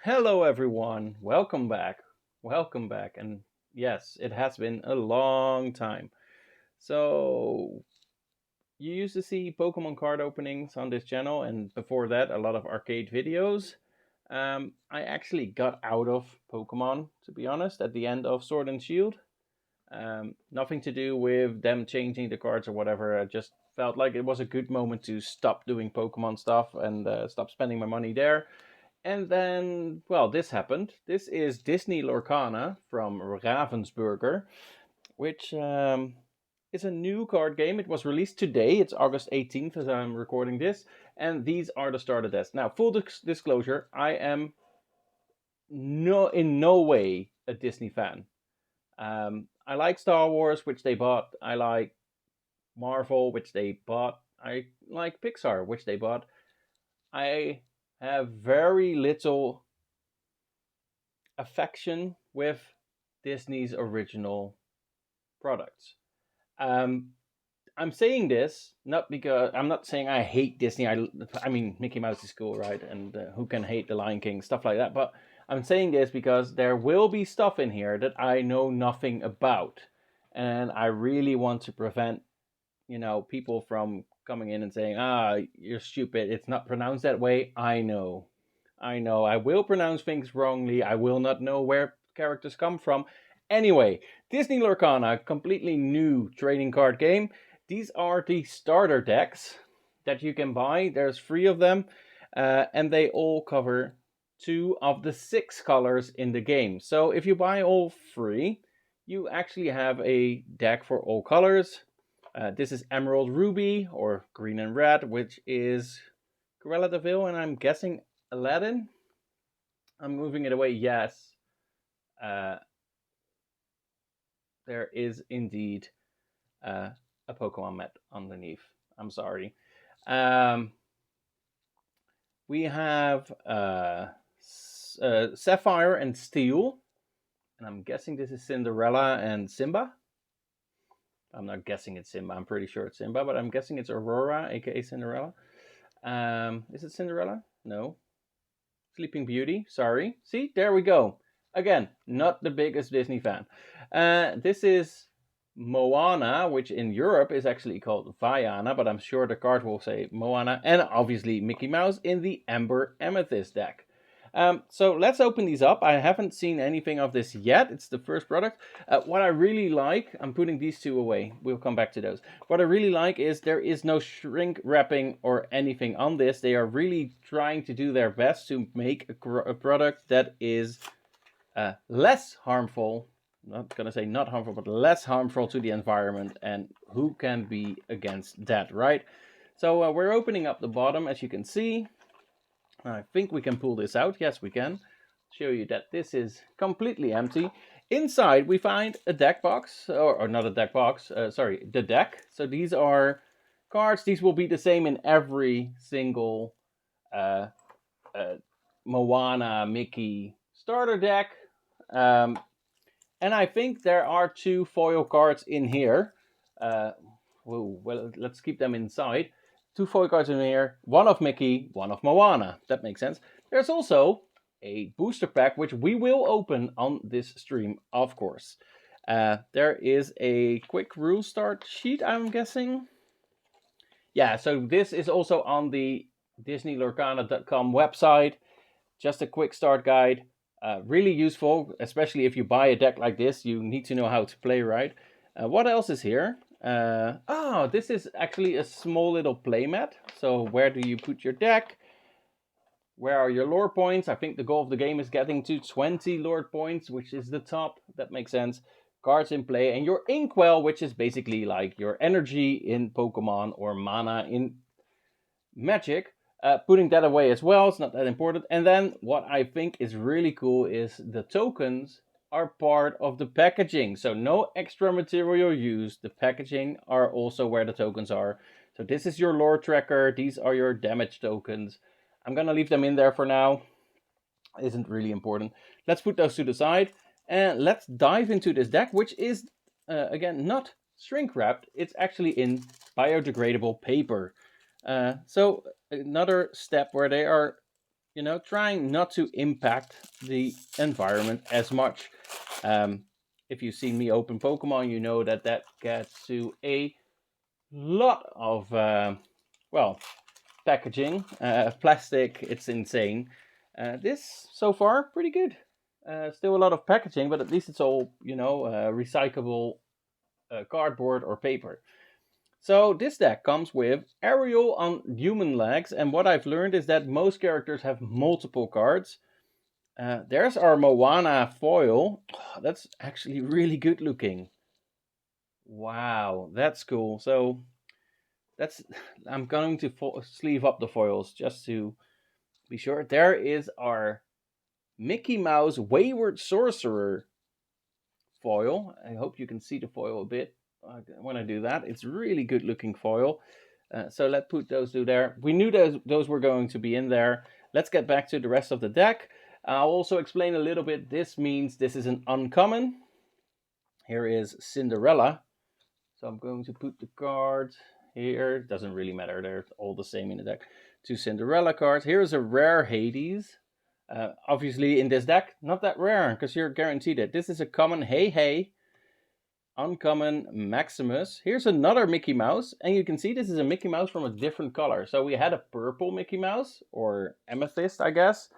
Hello, everyone. Welcome back. Welcome back. And yes, it has been a long time. So, you used to see Pokemon card openings on this channel, and before that, a lot of arcade videos. I actually got out of Pokemon, to be honest, at the end of Sword and Shield. Nothing to do with them changing the cards or whatever. I just felt like it was a good moment to stop doing Pokemon stuff and stop spending my money there. And then, well, this happened. This is Disney Lorcana from Ravensburger, which is a new card game. It was released today. It's August 18th as I'm recording this. And these are the starter decks. Now, full disclosure, I am in no way a Disney fan. I like Star Wars, which they bought. I like Marvel, which they bought. I like Pixar, which they bought. I have very little affection with Disney's original products. Um, I'm saying this not because I'm not saying I hate Disney. I mean Mickey Mouse is cool, right? And who can hate the Lion King, stuff like that. But I'm saying this because there will be stuff in here that I know nothing about, and I really want to prevent people from coming in and saying, you're stupid. It's not pronounced that way. I know. I will pronounce things wrongly. I will not know where characters come from. Anyway, Disney Lorcana, completely new trading card game. These are the starter decks that you can buy. There's 3 of them, and they all cover 2 of the 6 colors in the game. So if you buy all 3, you actually have a deck for all colors. This is Emerald Ruby, or Green and Red, which is Cruella de Vil, and I'm guessing Aladdin. I'm moving it away. Yes, uh, there is indeed a Pokemon mat underneath. I'm sorry. Um, we have Sapphire and Steel, and I'm guessing this is Cinderella and Simba. I'm not guessing it's Simba. I'm pretty sure it's Simba, but I'm guessing it's Aurora, aka Cinderella. Is it Cinderella? No. Sleeping Beauty. Sorry. See, there we go. Again, not the biggest Disney fan. This is Moana, which in Europe is actually called Vaiana, but I'm sure the card will say Moana, and obviously Mickey Mouse in the Amber Amethyst deck. So let's open these up. I haven't seen anything of this yet. It's the first product. What I really like, I'm putting these 2 away. We'll come back to those. What I really like is there is no shrink wrapping or anything on this. They are really trying to do their best to make a product that is less harmful. I'm not going to say not harmful, but less harmful to the environment. And who can be against that, right? So we're opening up the bottom, as you can see. I think we can pull this out. Yes, we can. Show you that this is completely empty. Inside, we find a deck box, or not a deck box, sorry, the deck. So these are cards. These will be the same in every single uh, Moana, Mickey starter deck. And I think there are 2 foil cards in here. Well, let's keep them inside. 2 foil cards in here, 1 of Mickey, 1 of Moana. That makes sense. There's also a booster pack, which we will open on this stream, of course. There is a quick rule start sheet, I'm guessing. Yeah, so this is also on the DisneyLorcana.com website. Just a quick start guide. Really useful, especially if you buy a deck like this. You need to know how to play right. What else is here? This is actually a small little playmat. So where do you put your deck? Where are your lore points? I think the goal of the game is getting to 20 lore points, which is the top. That makes sense. Cards in play, and your inkwell, which is basically like your energy in Pokemon or mana in Magic. Putting that away as well, it's not that important. And then what I think is really cool is the tokens are part of the packaging. So no extra material used. The packaging are also where the tokens are. So this is your lore tracker. These are your damage tokens. I'm going to leave them in there for now. It isn't really important. Let's put those to the side. And let's dive into this deck, which is, again, not shrink wrapped. It's actually in biodegradable paper. So another step where they are trying not to impact the environment as much. Um, if you've seen me open Pokemon, you know that gets to a lot of, well, packaging, plastic. It's insane. This so far pretty good. Still a lot of packaging, but at least it's all recyclable cardboard or paper. So this deck comes with Ariel on human legs, and what I've learned is that most characters have multiple cards. There's our Moana foil. Oh, that's actually really good looking. Wow, that's cool. So that's I'm going to sleeve up the foils just to be sure. There is our Mickey Mouse Wayward Sorcerer foil. I hope you can see the foil a bit when I do that. It's really good looking foil. So let's put those two there. We knew those were going to be in there. Let's get back to the rest of the deck. I'll also explain a little bit. This means this is an uncommon. Here is Cinderella. So I'm going to put the cards here. Doesn't really matter. They're all the same in the deck. 2 Cinderella cards. Here's a rare Hades. Obviously in this deck, not that rare because you're guaranteed it. This is a common Hey Hey. Uncommon Maximus. Here's another Mickey Mouse, and you can see this is a Mickey Mouse from a different color. So we had a purple Mickey Mouse, or amethyst, I guess.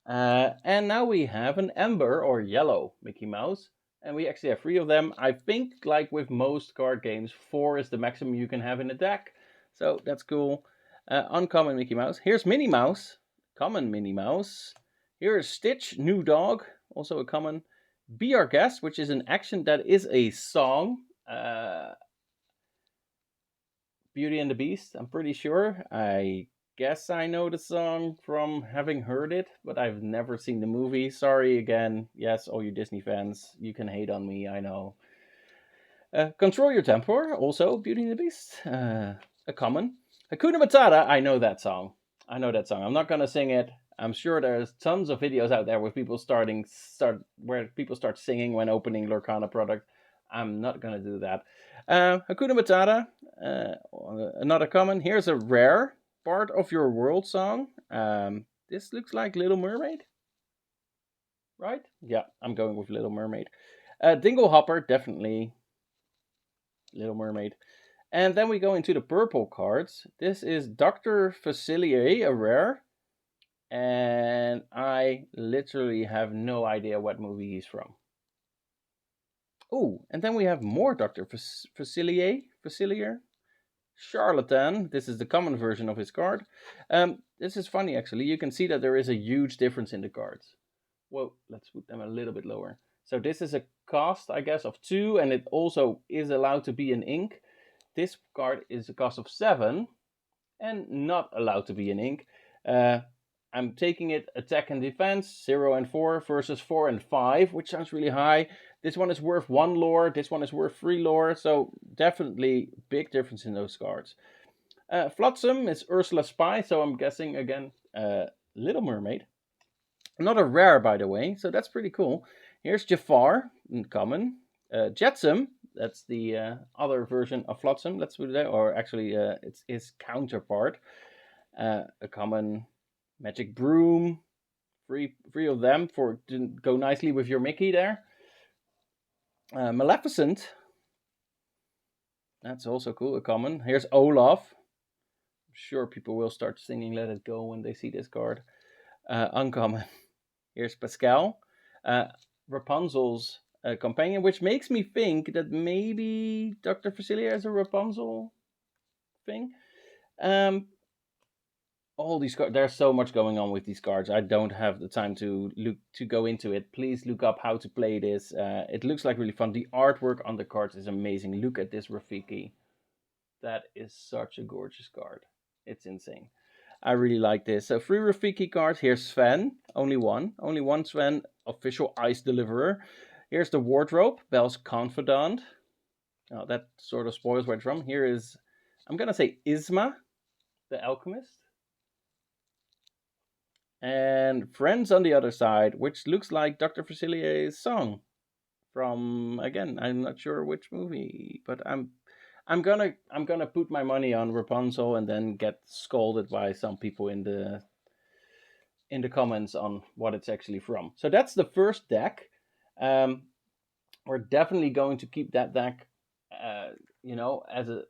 And now we have an amber or yellow Mickey Mouse, and we actually have 3 of them. I think, like with most card games, 4 is the maximum you can have in a deck. So that's cool. Uncommon Mickey Mouse. Here's Minnie Mouse, common Minnie Mouse. Here is Stitch, new dog, also a common. Be Our Guest, which is an action that is a song. Beauty and the Beast, I'm pretty sure. I guess I know the song from having heard it, but I've never seen the movie. Sorry again. Yes, all you Disney fans, you can hate on me, I know. Control Your Temper, also Beauty and the Beast. A common. Hakuna Matata, I know that song. I'm not going to sing it. I'm sure there's tons of videos out there with people where people start singing when opening Lorcana product. I'm not gonna do that. Hakuna Matata, another common. Here's a rare Part of Your World song. This looks like Little Mermaid, right? Yeah, I'm going with Little Mermaid. Dingle Hopper, definitely Little Mermaid. And then we go into the purple cards. This is Dr. Facilier, a rare. And I literally have no idea what movie he's from. Oh, and then we have more Dr. Facilier. Charlatan. This is the common version of his card. This is funny, actually. You can see that there is a huge difference in the cards. Whoa, let's put them a little bit lower. So this is a cost, I guess, of 2, and it also is allowed to be in ink. This card is a cost of 7, and not allowed to be in ink. I'm taking it attack and defense, 0 and 4 versus 4 and 5, which sounds really high. This one is worth 1 lore, this one is worth 3 lore, so definitely big difference in those cards. Flotsam is Ursula Spy, so I'm guessing again Little Mermaid. Not a rare, by the way, so that's pretty cool. Here's Jafar, common. Jetsam, that's the other version of Flotsam, let's put it there, or actually it's his counterpart. A common Magic Broom, three of them to go nicely with your Mickey there. Maleficent, that's also cool, a common. Here's Olaf. I'm sure people will start singing Let It Go when they see this card. Uncommon. Here's Pascal. Rapunzel's companion, which makes me think that maybe Dr. Facilier has a Rapunzel thing. All these cards, there's so much going on with these cards. I don't have the time to go into it. Please look up how to play this. It looks like really fun. The artwork on the cards is amazing. Look at this Rafiki. That is such a gorgeous card. It's insane. I really like this. So 3 Rafiki cards. Here's Sven. Only one Sven, official ice deliverer. Here's the wardrobe, Belle's confidant. Oh, that sort of spoils where it's from. Here is, I'm gonna say Isma, the alchemist. And Friends on the Other Side, which looks like Dr. Facilier's song from, again, I'm not sure which movie, but I'm gonna put my money on Rapunzel and then get scolded by some people in the in the comments on what it's actually from. So that's the first deck. We're definitely going to keep that deck, as a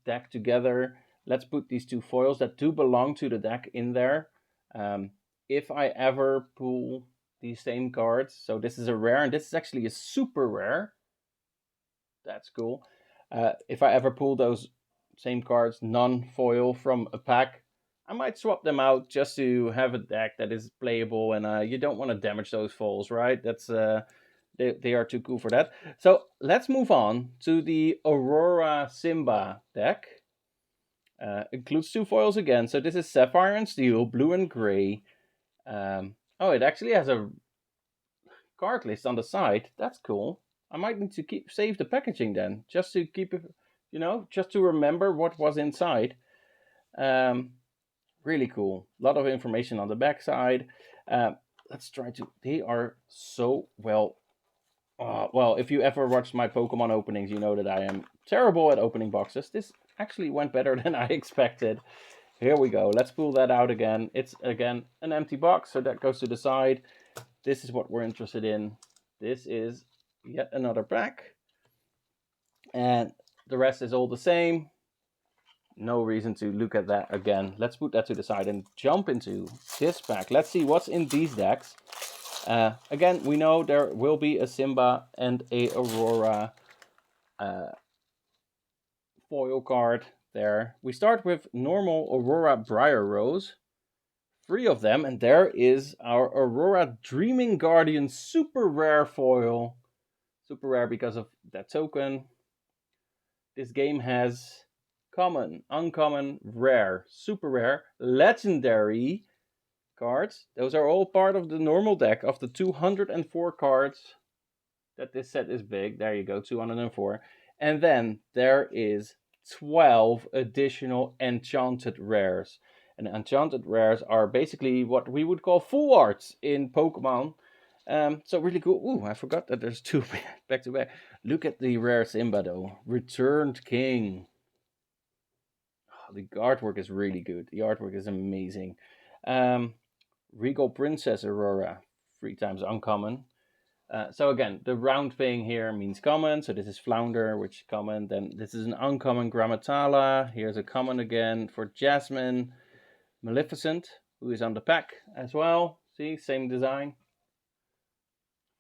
deck together. Let's put these two foils that do belong to the deck in there. If I ever pull these same cards, so this is a rare, and this is actually a super rare. That's cool. If I ever pull those same cards, non-foil from a pack, I might swap them out just to have a deck that is playable, and you don't want to damage those foils, right? That's they are too cool for that. So let's move on to the Aurora Simba deck. Includes two foils again. So this is Sapphire and Steel, blue and gray. It actually has a card list on the side. That's cool. I might need to save the packaging then, just to keep it, just to remember what was inside. Really cool. A lot of information on the back side. Let's try to. They are so well. Well, if you ever watched my Pokemon openings, you know that I am terrible at opening boxes. This actually went better than I expected. Here we go. Let's pull that out again. It's, again, an empty box, so that goes to the side. This is what we're interested in. This is yet another pack. And the rest is all the same. No reason to look at that again. Let's put that to the side and jump into this pack. Let's see what's in these decks. Again, we know there will be a Simba and a Aurora foil card there. We start with normal Aurora Briar Rose. 3 of them, and there is our Aurora Dreaming Guardian super rare foil. Super rare because of that token. This game has common, uncommon, rare, super rare, legendary cards. Those are all part of the normal deck of the 204 cards that this set is big. There you go, 204. And then there is 12 additional enchanted rares. And enchanted rares are basically what we would call full arts in Pokemon. So really cool. Ooh, I forgot that there's 2 back to back. Look at the rare Simba though. Returned King. Oh, the artwork is really good. The artwork is amazing. Regal Princess Aurora, 3 times uncommon. So again, the round thing here means common. So this is Flounder, which is common. Then this is an uncommon Grammatala. Here's a common again for Jasmine. Maleficent, who is on the pack as well. See, same design.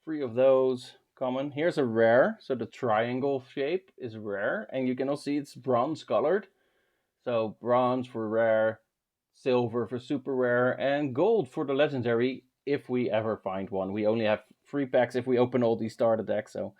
3 of those common. Here's a rare. So the triangle shape is rare. And you can also see it's bronze colored. So bronze for rare, silver for super rare, and gold for the legendary if we ever find one. We only have 3 packs if we open all these starter decks. So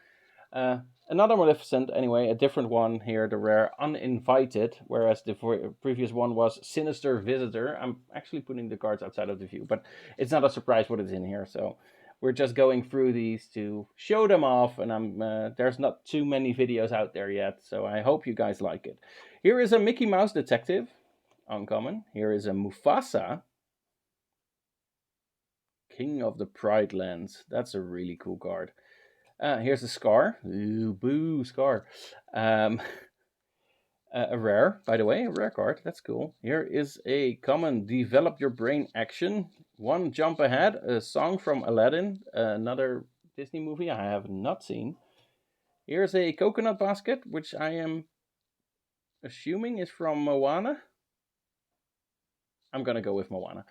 another Maleficent, anyway, a different one here, the rare Uninvited, whereas the previous one was Sinister Visitor. I'm actually putting the cards outside of the view, but it's not a surprise what is in here. So we're just going through these to show them off, and there's not too many videos out there yet, so I hope you guys like it. Here is a Mickey Mouse Detective, uncommon. Here is a Mufasa, King of the Pride Lands. That's a really cool card. Here's a Scar. Ooh, boo, Scar. A rare, by the way, a rare card. That's cool. Here is a common Develop Your Brain Action. 1 Jump Ahead, a song from Aladdin, another Disney movie I have not seen. Here's a Coconut Basket, which I am assuming is from Moana. I'm gonna go with Moana.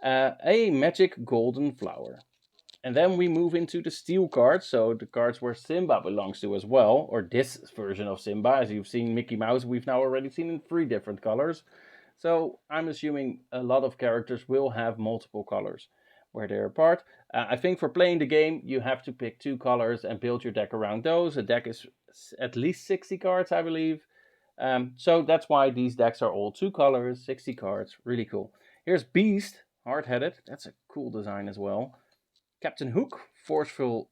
A Magic Golden Flower. And then we move into the steel cards, so the cards where Simba belongs to as well, or this version of Simba. As you've seen Mickey Mouse, we've now already seen in 3 different colors. So I'm assuming a lot of characters will have multiple colors where they're apart. I think for playing the game, you have to pick 2 colors and build your deck around those. A deck is at least 60 cards, I believe. So that's why these decks are all 2 colors, 60 cards, really cool. Here's Beast, hard-headed. That's a cool design as well. Captain Hook, Forceful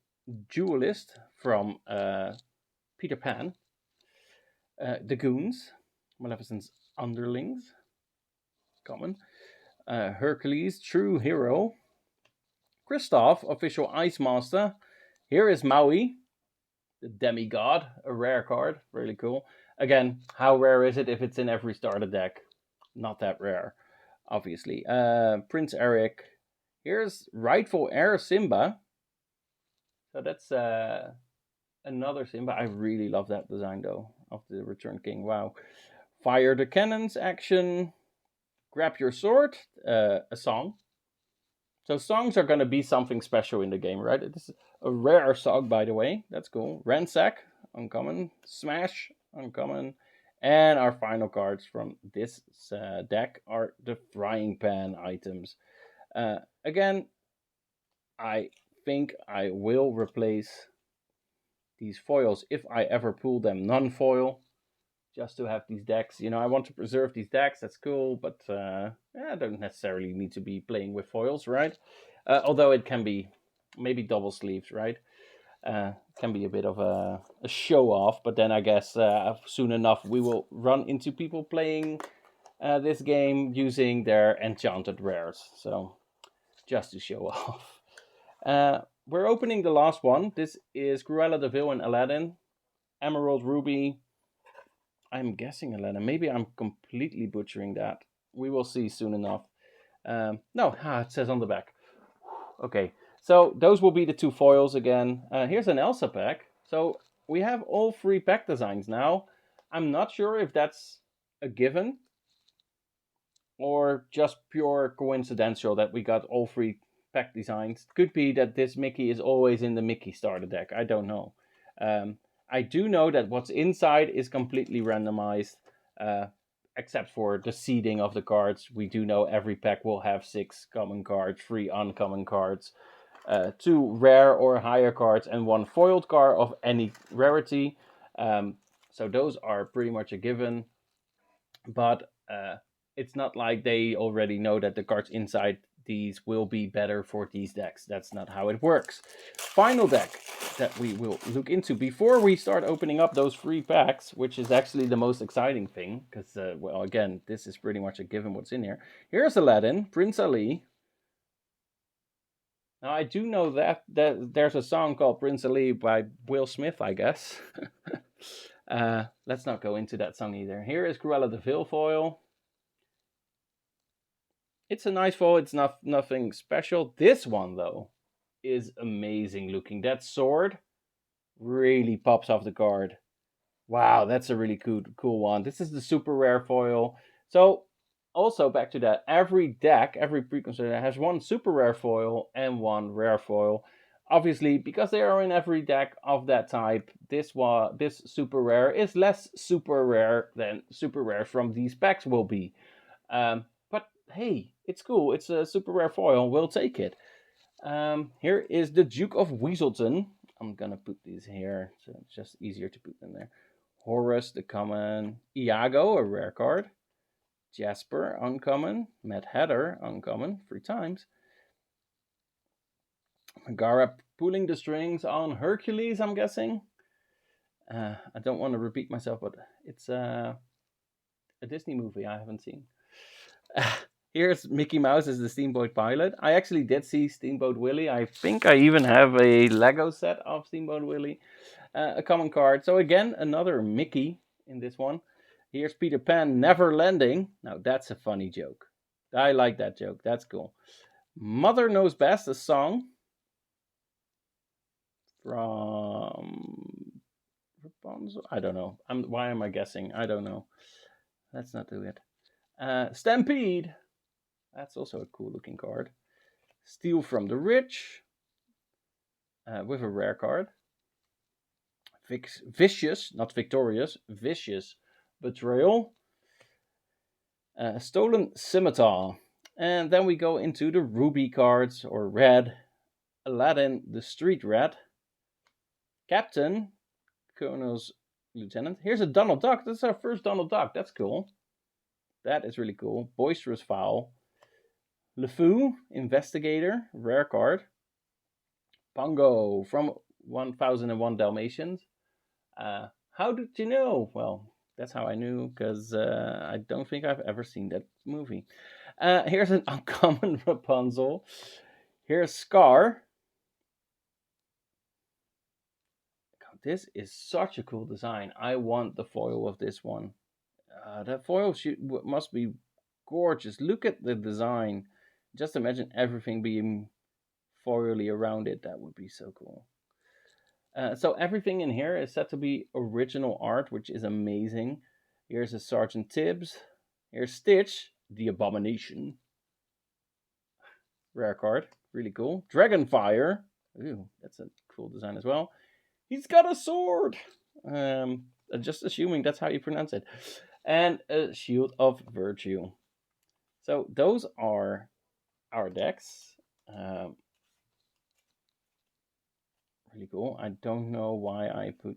Duelist from Peter Pan. The Goons, Maleficent's underlings, common. Hercules, True Hero. Kristoff, Official Ice Master. Here is Maui, the Demigod, a rare card, really cool. Again, how rare is it if it's in every starter deck? Not that rare, obviously. Prince Eric. Here's Rightful Heir Simba. So that's another Simba. I really love that design though of the Return King. Wow. Fire the Cannons action. Grab Your Sword. A song. So songs are going to be something special in the game, right? This is a rare song, by the way. That's cool. Ransack, uncommon. Smash, uncommon. And our final cards from this deck are the Frying Pan items. Again, I think I will replace these foils if I ever pull them non-foil, just to have these decks. You know, I want to preserve these decks. That's cool, but I don't necessarily need to be playing with foils, right? Although it can be maybe double sleeves, right? Can be a bit of a show off, but then I guess soon enough we will run into people playing this game using their enchanted rares. So just to show off. We're opening the last one. This is Cruella de Vil and Aladdin. Emerald Ruby. I'm guessing Aladdin. Maybe I'm completely butchering that. We will see soon enough. No, it says on the back. Okay, so those will be the two foils again. Here's an Elsa pack. So we have all three pack designs now. I'm not sure if that's a given or just pure coincidental that we got all three pack designs. Could be that this Mickey is always in the Mickey starter deck. I don't know. I do know that what's inside is completely randomized, except for the seeding of the cards. We do know every pack will have 6 common cards, 3 uncommon cards, 2 rare or higher cards, and 1 foiled card of any rarity. So those are pretty much a given. But it's not like they already know that the cards inside these will be better for these decks. That's not how it works. Final deck that we will look into before we start opening up those 3 packs, which is actually the most exciting thing, because, well, again, this is pretty much a given what's in here. Here's Aladdin, Prince Ali. Now, I do know that there's a song called Prince Ali by Will Smith, I guess. Let's not go into that song either. Here is Cruella de Vil foil. It's a nice foil. It's nothing special. This one, though, is amazing looking. That sword really pops off the card. Wow, that's a really cool one. This is the super rare foil. So, also back to that, every deck, every preconcept has 1 super rare foil and 1 rare foil. Obviously, because they are in every deck of that type, this super rare is less super rare than super rare from these packs will be. But hey, it's cool. It's a super rare foil. We'll take it. Here is the Duke of Weaselton. I'm gonna put these here, so it's just easier to put them there. Horus, the common. Iago, a rare card. Jasper, uncommon. Mad Hatter, uncommon, 3 times. Megara pulling the strings on Hercules, I'm guessing. I don't want to repeat myself, but it's a Disney movie I haven't seen. Here's Mickey Mouse as the Steamboat Pilot. I actually did see Steamboat Willie. I think I even have a Lego set of Steamboat Willie. A common card. So again, another Mickey in this one. Here's Peter Pan Never Landing. Now that's a funny joke. I like that joke. That's cool. Mother Knows Best, a song from Rapunzel. I don't know. Why am I guessing? I don't know. Let's not do it. Stampede. That's also a cool looking card. Steal from the Rich. With a rare card. Vicious, not victorious. Vicious Betrayal. Stolen Scimitar. And then we go into the ruby cards, or red. Aladdin, the Street Rat. Captain, Colonel's Lieutenant. Here's a Donald Duck. That's our first Donald Duck. That's cool. That is really cool. Boisterous Fowl. LeFou, Investigator, rare card. Pongo from 1001 Dalmatians. How did you know? Well, that's how I knew, because I don't think I've ever seen that movie. Here's an uncommon Rapunzel. Here's Scar. This is such a cool design. I want the foil of this one. That foil must be gorgeous. Look at the design. Just imagine everything being foily around it. That would be so cool. So everything in here is set to be original art, which is amazing. Here's a Sergeant Tibbs. Here's Stitch, the Abomination. Rare card, really cool. Dragonfire. Ooh, that's a cool design as well. He's got a sword. Just assuming that's how you pronounce it. And a Shield of Virtue. So those are our decks. Really cool. I don't know why I put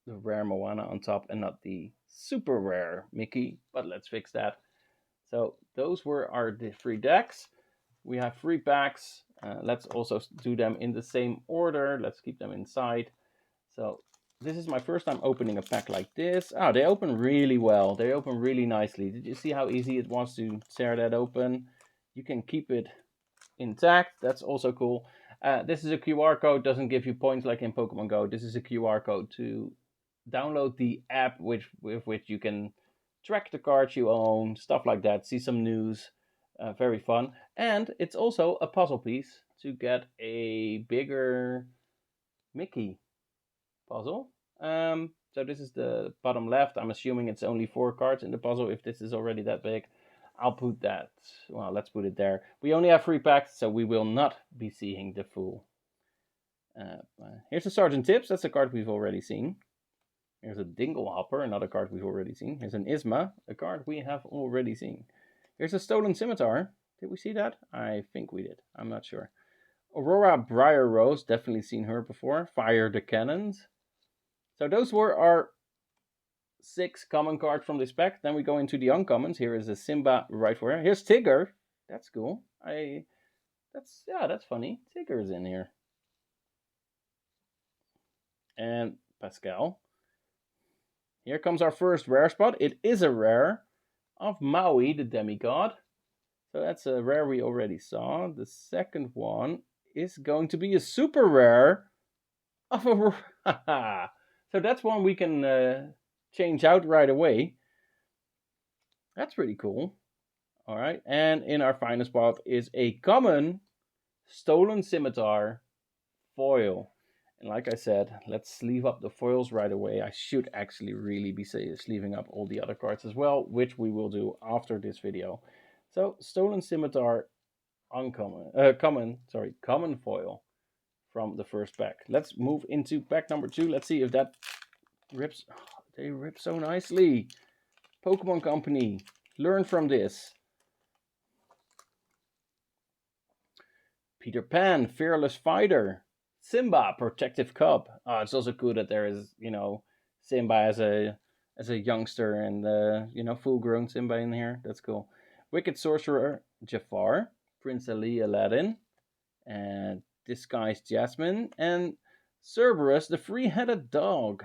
the rare Moana on top and not the super rare Mickey, but let's fix that. So those were our 3 decks. We have 3 packs. Let's also do them in the same order. Let's keep them inside. So this is my first time opening a pack like this. Oh, they open really well. They open really nicely. Did you see how easy it was to tear that open? You can keep it intact. That's also cool. This is a QR code. Doesn't give you points like in Pokemon Go. This is a QR code to download the app with which you can track the cards you own, stuff like that. See some news. Very fun. And it's also a puzzle piece to get a bigger Mickey puzzle. So this is the bottom left. I'm assuming it's only 4 cards in the puzzle. If this is already that big, I'll put that. Well, let's put it there. We only have 3 packs, so we will not be seeing the full. Here's a Sergeant Tibbs. That's a card we've already seen. Here's a Dingle Hopper, another card we've already seen. Here's an Isma, a card we have already seen. Here's a Stolen Scimitar. Did we see that? I think we did. I'm not sure. Aurora Briar Rose, definitely seen her before. Fire the Cannons. So those were our 6 common cards from this pack. Then we go into the uncommons. Here is a Simba right for her. Here's Tigger. That's cool. That's funny. Tigger's in here. And Pascal. Here comes our first rare spot. It is a rare of Maui, the demigod. So that's a rare we already saw. The second one is going to be a super rare of a... So that's one we can change out right away. That's pretty cool. All right. And in our final spot is a common Stolen Scimitar foil. And like I said, let's sleeve up the foils right away. I should actually really be sleeving up all the other cards as well, which we will do after this video. So, Stolen Scimitar common foil from the first pack. Let's move into pack number 2. Let's see if that rips. Oh, they rip so nicely. Pokemon Company, learn from this. Peter Pan, Fearless Fighter. Simba, Protective Cub. It's also cool that there is, Simba as a youngster and full-grown Simba in here. That's cool. Wicked Sorcerer Jafar, Prince Ali Aladdin, and Disguised Jasmine, and Cerberus, the Three-Headed Dog.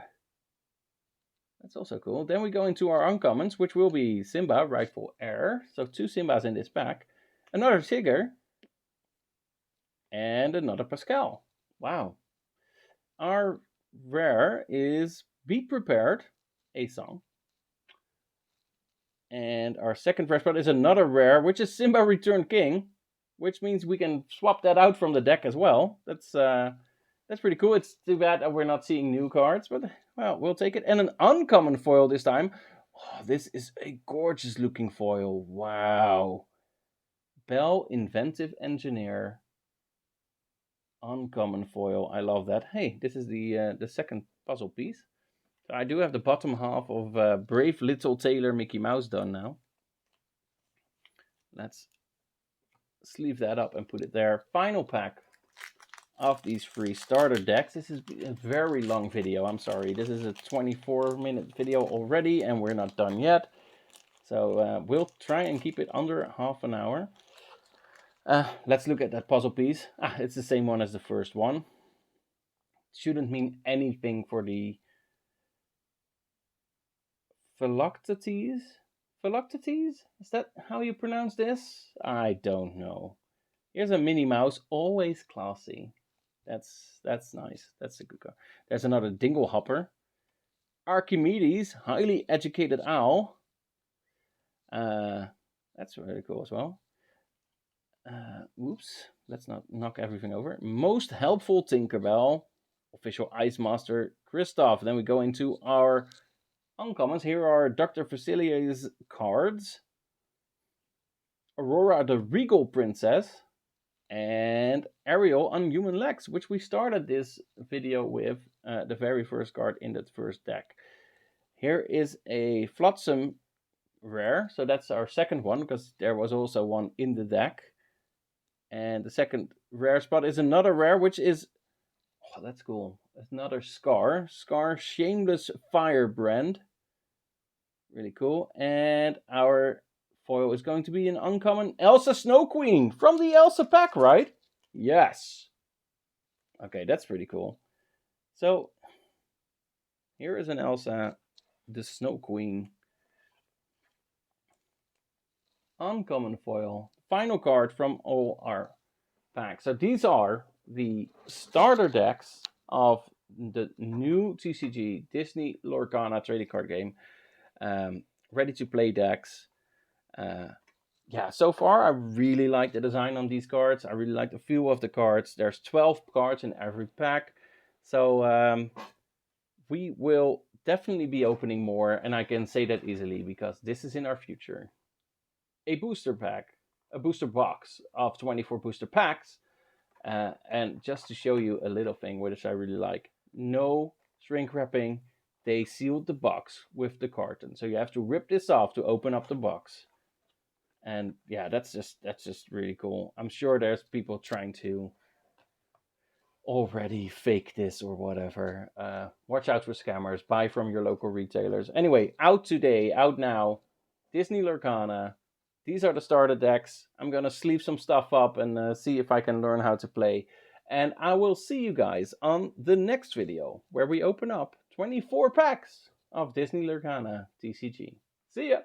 That's also cool. Then we go into our uncommons, which will be Simba, Rightful Heir. So 2 Simbas in this pack. Another Tigger, and another Pascal. Wow. Our rare is Be Prepared, a song. And our second rare spot is another rare, which is Simba Returned King, which means we can swap that out from the deck as well. That's pretty cool. It's too bad that we're not seeing new cards, but well, we'll take it. And an uncommon foil this time. Oh, this is a gorgeous looking foil. Wow. Bell Inventive Engineer. Uncommon foil. I love that. Hey, this is the second puzzle piece. So I do have the bottom half of Brave Little Tailor Mickey Mouse done now. Let's sleeve that up and put it there. Final pack of these 3 starter decks. This is a very long video. I'm sorry. This is a 24-minute video already and we're not done yet. So we'll try and keep it under half an hour. Let's look at that puzzle piece. It's the same one as the first one. Shouldn't mean anything for the Philoctetes? Philoctetes? Is that how you pronounce this? I don't know. Here's a Minnie Mouse, always classy. That's nice. That's a good card. There's another Dingle Hopper. Archimedes, highly educated owl. That's really cool as well. Oops, let's not knock everything over. Most helpful Tinkerbell, official Ice Master Kristoff. Then we go into our uncommons. Here are Dr. Facilier's cards, Aurora the Regal Princess, and Ariel on Human Legs, which we started this video with the very first card in that first deck. Here is a Flotsam rare, so that's our second one, because there was also one in the deck. And the second rare spot is another rare, which is, oh, that's cool. Another Scar Shameless Firebrand. Really cool. And our foil is going to be an uncommon Elsa Snow Queen from the Elsa pack, right? Yes. Okay, that's pretty cool. So here is an Elsa, the Snow Queen. Uncommon foil. Final card from all our packs. So these are the starter decks of the new TCG Disney Lorcana trading card game. Ready to play decks. Yeah, so far I really like the design on these cards. I really like the feel of the cards. There's 12 cards in every pack. So we will definitely be opening more, and I can say that easily because this is in our future. A booster pack, a booster box of 24 booster packs. And just to show you a little thing which I really like, no shrink wrapping. They sealed the box with the carton, so you have to rip this off to open up the box. And yeah, that's just really cool. I'm sure there's people trying to already fake this or whatever. Watch out for scammers. Buy from your local retailers. Anyway, out today, out now, Disney Lorcana. These are the starter decks. I'm gonna sleeve some stuff up and see if I can learn how to play. And I will see you guys on the next video, where we open up 24 packs of Disney Lorcana TCG. See ya!